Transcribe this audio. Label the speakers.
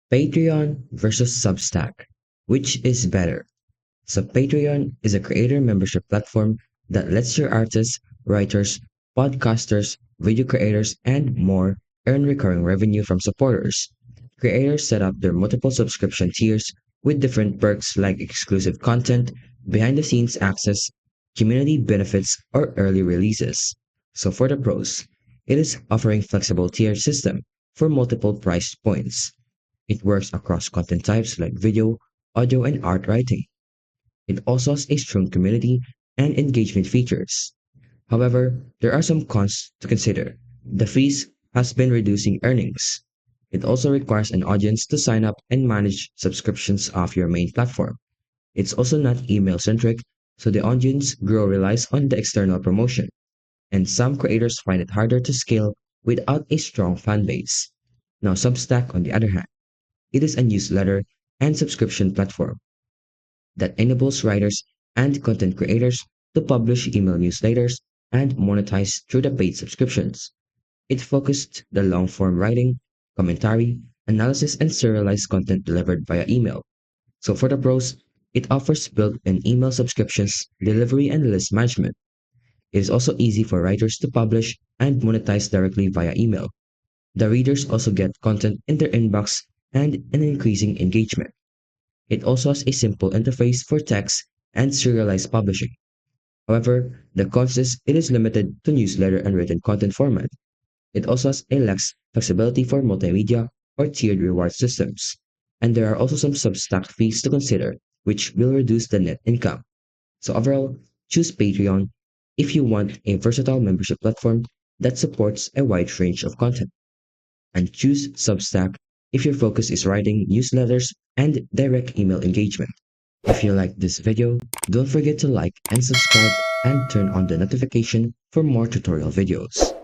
Speaker 1: Patreon versus Substack. Which is better? So, Patreon is a creator membership platform that lets your artists, writers, podcasters, video creators, and more earn recurring revenue from supporters. Creators set up their multiple subscription tiers with different perks like exclusive content, behind the scenes access, community benefits, or early releases. So, for the pros, it is offering flexible tier system for multiple price points. It works across content types like video, audio, and art writing. It also has a strong community and engagement features. However, there are some cons to consider. The fees has been reducing earnings. It also requires an audience to sign up and manage subscriptions off your main platform. It's also not email centric, so the audience grow relies on the external promotion, and some creators find it harder to scale without a strong fan base. Now, Substack, on the other hand, it is a newsletter and subscription platform that enables writers and content creators to publish email newsletters and monetize through the paid subscriptions. It focused the long form writing, commentary, analysis, and serialized content delivered via email. So for the pros, it offers built-in email subscriptions, delivery, and list management. It is also easy for writers to publish and monetize directly via email. The readers also get content in their inbox and an increasing engagement. It also has a simple interface for text and serialized publishing. However, the cons is it is limited to newsletter and written content format. It also has a less flexibility for multimedia or tiered reward systems. And there are also some Substack fees to consider, which will reduce the net income. So overall, choose Patreon if you want a versatile membership platform that supports a wide range of content, and choose Substack if your focus is writing newsletters and direct email engagement. If you like this video, don't forget to like and subscribe and turn on the notification for more tutorial videos.